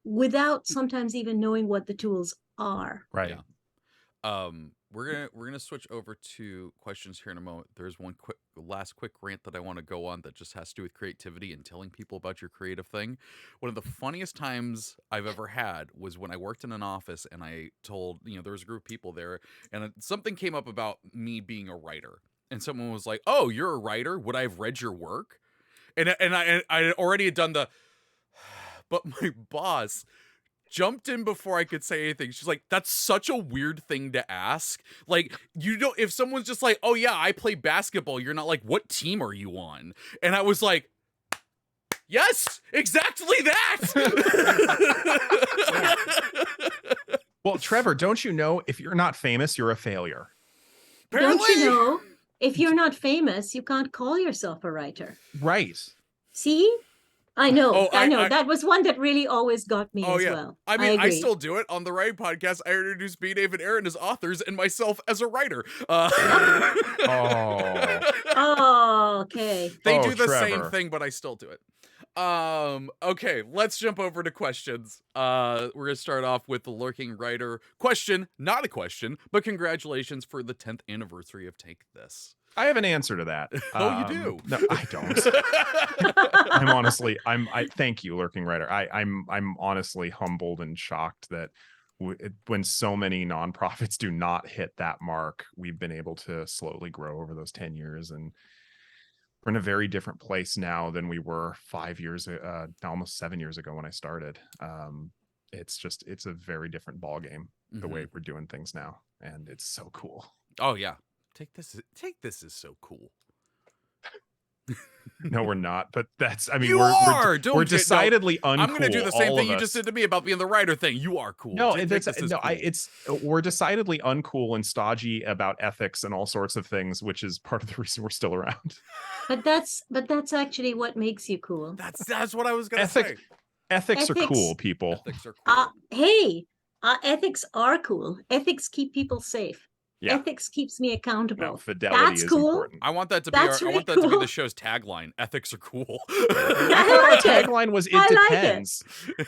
without sometimes even knowing what the tools are. Right. Yeah. We're gonna switch over to questions here in a moment. There's one last quick rant that I want to go on that just has to do with creativity and telling people about your creative thing. One of the funniest times I've ever had was when I worked in an office and I told, there was a group of people there and something came up about me being a writer. And someone was like, "Oh, you're a writer? Would I have read your work?" And I already had done but my boss jumped in before I could say anything. She's like, that's such a weird thing to ask. Like, you don't, if someone's just like, oh yeah, I play basketball, you're not like, what team are you on? And I was like, yes, exactly that. Well, Treavor, don't you know if you're not famous, you're a failure? Apparently. Don't you know, if you're not famous, you can't call yourself a writer. Right. See? I know. Oh, I know. That was one that really always got me as well. I mean, I agree. still do it on the Writing Podcast. I introduce B, Dave, and Aaron as authors and myself as a writer. Oh. Okay. They do the Treavor. same thing, but I still do it. Okay, let's jump over to questions. We're gonna start off with the Lurking Writer question, not a question, but congratulations for the 10th anniversary of Take This. I have an answer to that. Oh, you do? No, I don't. I thank you, Lurking Writer. I'm honestly humbled and shocked that when so many nonprofits do not hit that mark, we've been able to slowly grow over those 10 years, and we're in a very different place now than we were 5 years, almost 7 years ago when I started. It's a very different ballgame, the way we're doing things now, and it's so cool. Oh yeah, Take This is so cool. No, we're not. But that's, I mean, we're decidedly uncool. I'm going to do the same thing you just did to me about being the writer thing. You are cool. No, cool. We're decidedly uncool and stodgy about ethics and all sorts of things, which is part of the reason we're still around. But that's actually what makes you cool. That's what I was going to say. Ethics are cool, people. Ethics are cool. Ethics are cool. Ethics keep people safe. Yeah. Ethics keeps me accountable. No, fidelity That's is cool. important. I want that to be to be the show's tagline. Ethics are cool. Our tagline was "It depends."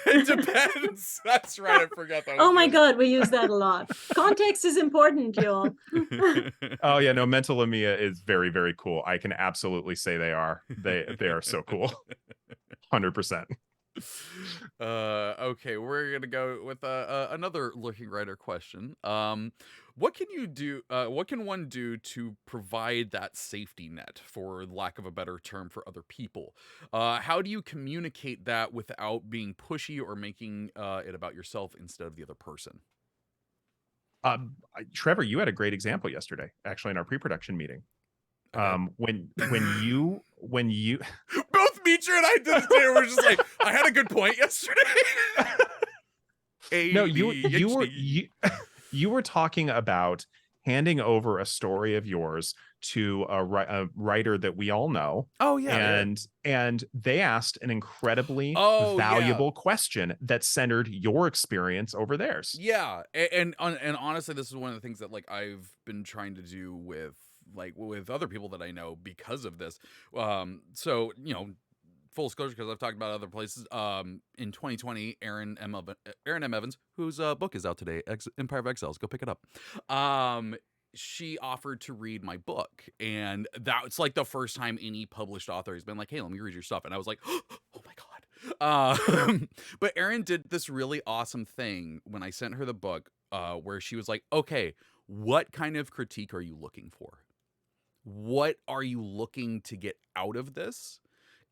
It depends. That's right. I forgot that. Oh my God, we use that a lot. Context is important, y'all. Oh yeah, no, Mental Lamia is very, very cool. I can absolutely say they are. They are so cool. 100%. Okay, we're gonna go with another Lurking Writer question. What can you do? What can one do to provide that safety net, for lack of a better term, for other people? How do you communicate that without being pushy or making it about yourself instead of the other person? Treavor, you had a great example yesterday, actually, in our pre-production meeting. When you both Mitra and I did it today. We're just like, I had a good point yesterday. No, you were talking about handing over a story of yours to a writer that we all know. Oh yeah, and they asked an incredibly valuable question that centered your experience over theirs. Yeah, and honestly, this is one of the things that like I've been trying to do with other people that I know because of this. So full disclosure, because I've talked about other places. In 2020, Aaron M. Evans, whose book is out today, Empire of Exiles, go pick it up. She offered to read my book, and that's like the first time any published author has been like, "Hey, let me read your stuff," and I was like, "Oh my God!" But Aaron did this really awesome thing when I sent her the book, where she was like, "Okay, what kind of critique are you looking for? What are you looking to get out of this?"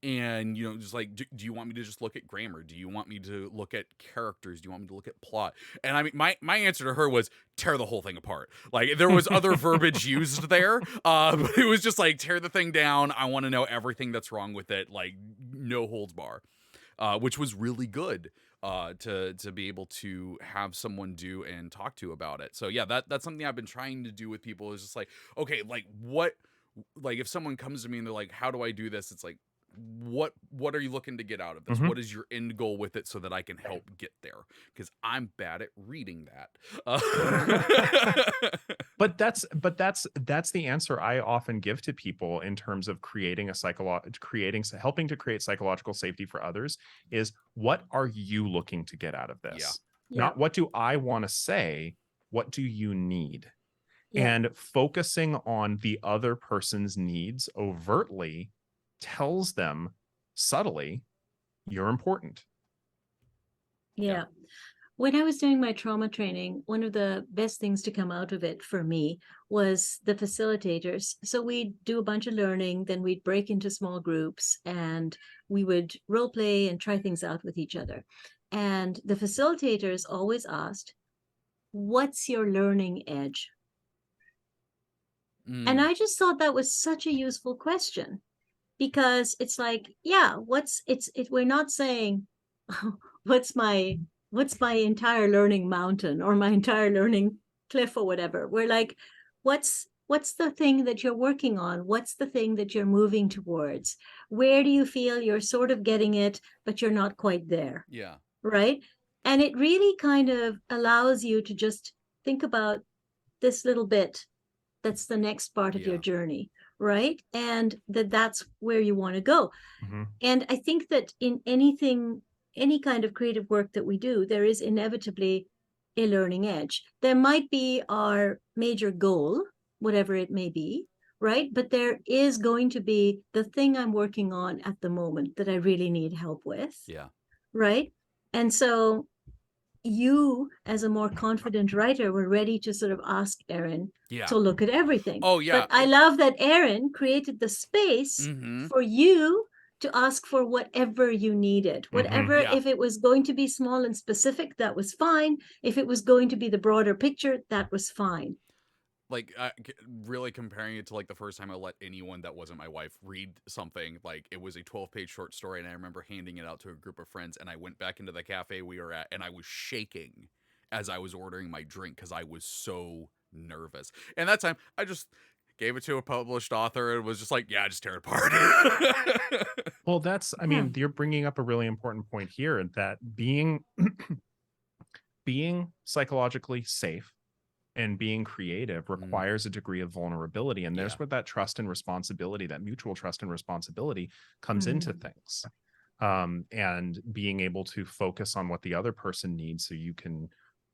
And, just like, do you want me to just look at grammar? Do you want me to look at characters? Do you want me to look at plot? And I mean, my answer to her was tear the whole thing apart. Like, there was other verbiage used there, but it was just like, tear the thing down. I want to know everything that's wrong with it. Like, no holds bar, which was really good to be able to have someone do and talk to about it. So yeah, that's something I've been trying to do with people, is just like, okay, like if someone comes to me and they're like, how do I do this? It's like, what are you looking to get out of this? What is your end goal with it, so that I can help get there? Because I'm bad at reading that. But that's the answer I often give to people in terms of helping to create psychological safety for others, is what are you looking to get out of this? Yeah. Not what do I want to say, what do you need? Yeah. And focusing on the other person's needs overtly tells them subtly, you're important. Yeah. When I was doing my trauma training, one of the best things to come out of it for me was the facilitators. So we'd do a bunch of learning, then we'd break into small groups, and we would role play and try things out with each other. And the facilitators always asked, what's your learning edge? And I just thought that was such a useful question, because it's like, yeah, we're not saying what's my entire learning mountain or my entire learning cliff or whatever. We're like, what's the thing that you're working on? What's the thing that you're moving towards? Where do you feel you're sort of getting it, but you're not quite there? Yeah. Right. And it really kind of allows you to just think about this little bit that's the next part of your journey, right? And that's where you want to go. Mm-hmm. And I think that in any kind of creative work that we do, there is inevitably a learning edge. There might be our major goal, whatever it may be, right? But there is going to be the thing I'm working on at the moment that I really need help with. Yeah. Right. And so you, as a more confident writer, were ready to sort of ask Aaron to look at everything. Oh, yeah. But I love that Aaron created the space for you to ask for whatever you needed. Whatever, if it was going to be small and specific, that was fine. If it was going to be the broader picture, that was fine. Like, really comparing it to like the first time I let anyone that wasn't my wife read something, like it was a 12-page short story, and I remember handing it out to a group of friends, and I went back into the cafe we were at, and I was shaking as I was ordering my drink because I was so nervous. And that time, I just gave it to a published author and was just like, yeah, just tear it apart. Well, I mean, you're bringing up a really important point here, that being psychologically safe and being creative requires a degree of vulnerability. And there's where that trust and responsibility, that mutual trust and responsibility comes into things. And being able to focus on what the other person needs so you can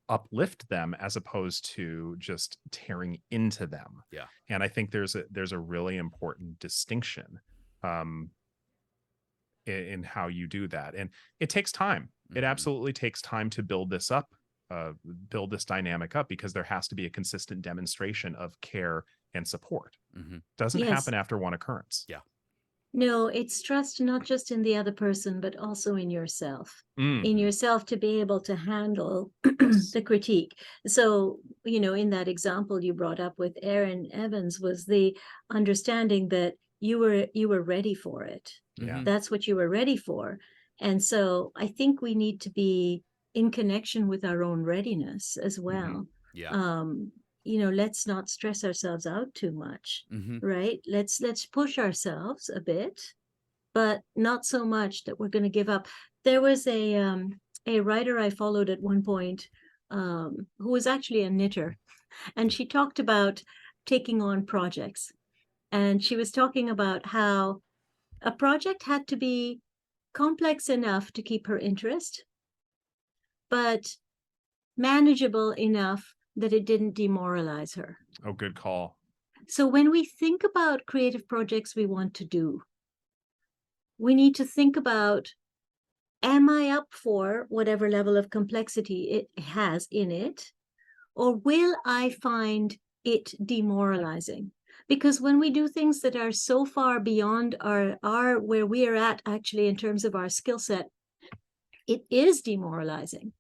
uplift them as opposed to just tearing into them. Yeah. And I think there's a really important distinction in how you do that. And it takes time. It absolutely takes time to build this up. Build this dynamic up, because there has to be a consistent demonstration of care and support. Doesn't happen after one occurrence. Yeah. No, it's trust not just in the other person, but also in yourself. In yourself to be able to handle the critique. So, in that example you brought up with Aaron Evans was the understanding that you were ready for it. Yeah. That's what you were ready for. And so I think we need to be in connection with our own readiness as well. Yeah. Let's not stress ourselves out too much, right? Let's push ourselves a bit, but not so much that we're going to give up. There was a writer I followed at one point who was actually a knitter, and she talked about taking on projects. And she was talking about how a project had to be complex enough to keep her interest, but manageable enough that it didn't demoralize her. Oh, good call. So when we think about creative projects we want to do, we need to think about, am I up for whatever level of complexity it has in it, or will I find it demoralizing? Because when we do things that are so far beyond our where we are at actually in terms of our skill set, it is demoralizing.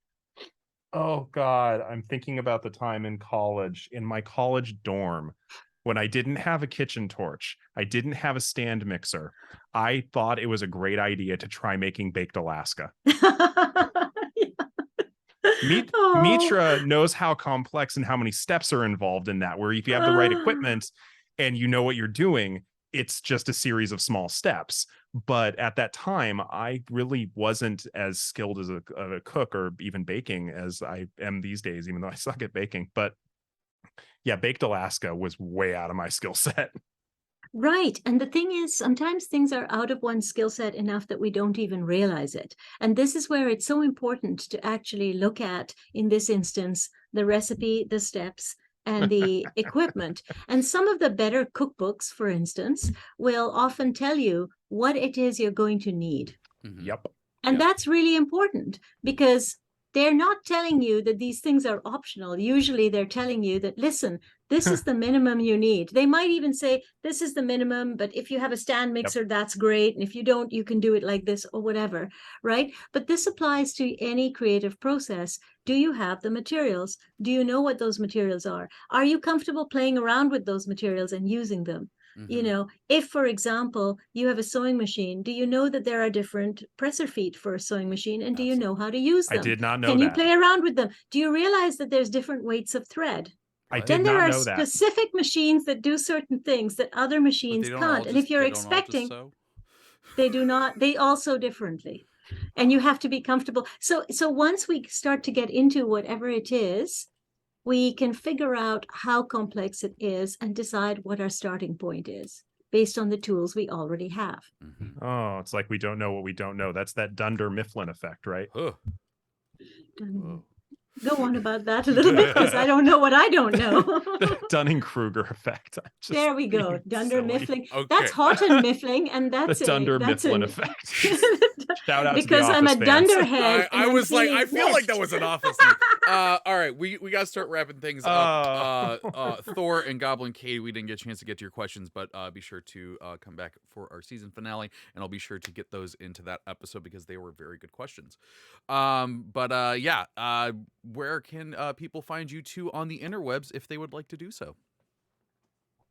Oh God, I'm thinking about the time in college, in my college dorm, when I didn't have a kitchen torch, I didn't have a stand mixer. I thought it was a great idea to try making baked Alaska. Mitra knows how complex and how many steps are involved in that, where if you have the right equipment and you know what you're doing, it's just a series of small steps. But at that time, I really wasn't as skilled as a cook or even baking as I am these days, even though I suck at baking. But yeah, baked Alaska was way out of my skill set. Right. And the thing is, sometimes things are out of one's skill set enough that we don't even realize it. And this is where it's so important to actually look at, in this instance, the recipe, the steps, and the equipment. And some of the better cookbooks, for instance, will often tell you what it is you're going to need. Yep. And that's really important, because they're not telling you that these things are optional. Usually they're telling you that, listen, this is the minimum you need. They might even say, this is the minimum, but if you have a stand mixer, that's great. And if you don't, you can do it like this or whatever, right? But this applies to any creative process. Do you have the materials? Do you know what those materials are? Are you comfortable playing around with those materials and using them? You know, if, for example, you have a sewing machine, do you know that there are different presser feet for a sewing machine? And do you know how to use them? I did not know Can you that. play around with them? Do you realize that there's different weights of thread? I did Then not there are know that. specific machines that do certain things that other machines can't. And if you're expecting, they do not, they all sew differently. And you have to be comfortable. So once we start to get into whatever it is, we can figure out how complex it is and decide what our starting point is based on the tools we already have. Oh, it's like we don't know what we don't know. That's that Dunder Mifflin effect, right? Go on about that a little bit, because I don't know what I don't know. The Dunning-Kruger effect. There we go. Dunder Mifflin. Okay. That's Houghton Miffling, and that's the Dunder Mifflin effect. Shout out because to the I'm a Office fans. Dunderhead. I was like, I feel like that was an Office thing. All right, we got to start wrapping things up. Thor and Goblin Katie, we didn't get a chance to get to your questions, but be sure to come back for our season finale, and I'll be sure to get those into that episode because they were very good questions. Where can people find you two on the interwebs if they would like to do so?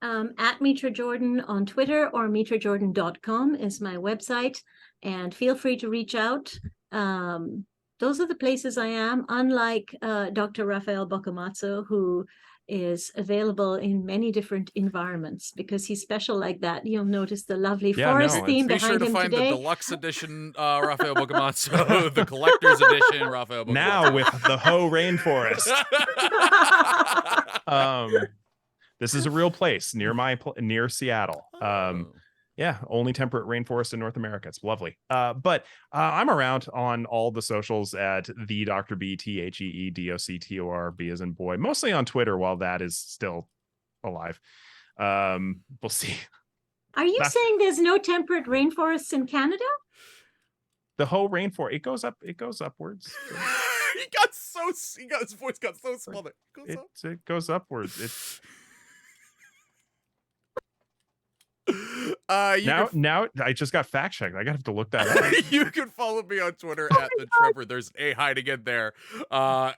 At Mitra Jordan on Twitter, or mitrajordan.com is my website, and feel free to reach out. Those are the places I am, unlike Dr. Raffael Boccamazzo, who is available in many different environments because he's special like that. You'll notice the lovely forest theme behind him today. Be sure to find the deluxe edition Raffael Boccamazzo, the collector's edition Raffael Boccamazzo. Now with the Ho Rainforest. This is a real place near Seattle. Yeah, only temperate rainforest in North America. It's lovely. But I'm around on all the socials at the Dr. B, TheeDoctorB, as in boy, mostly on Twitter while that is still alive. We'll see. Are you saying there's no temperate rainforests in Canada? The whole rainforest, it goes upwards. His voice got so smothered. It goes upwards. It's now I just got fact checked. I gotta have to look that up. You can follow me on Twitter at the Treavor. There's a hiding in there. I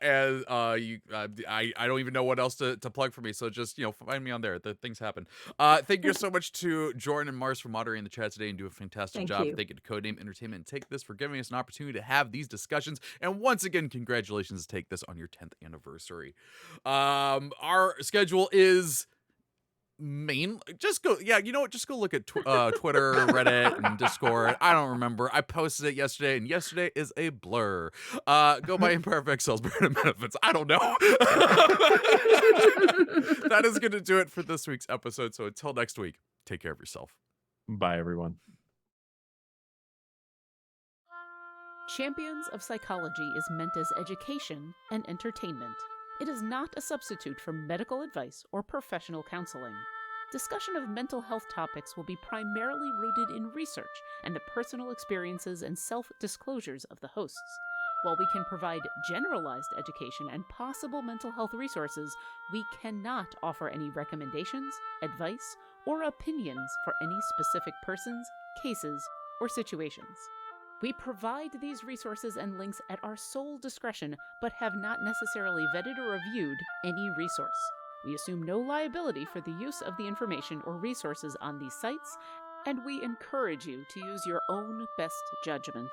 don't even know what else to plug for me. So just find me on there. The things happen. Thank you so much to Jordan and Mars for moderating the chat today and do a fantastic job. Thank you to Codename Entertainment and Take This for giving us an opportunity to have these discussions. And once again, congratulations to Take This on your 10th anniversary. Our schedule is just go look at Twitter, Reddit, and Discord. I don't remember. I posted it yesterday, and yesterday is a blur. Go buy Imperfect Cells, Burn Benefits. I don't know. That is going to do it for this week's episode. So until next week, take care of yourself. Bye, everyone. Champions of Psychology is meant as education and entertainment. It is not a substitute for medical advice or professional counseling. Discussion of mental health topics will be primarily rooted in research and the personal experiences and self-disclosures of the hosts. While we can provide generalized education and possible mental health resources, we cannot offer any recommendations, advice, or opinions for any specific persons, cases, or situations. We provide these resources and links at our sole discretion, but have not necessarily vetted or reviewed any resource. We assume no liability for the use of the information or resources on these sites, and we encourage you to use your own best judgment.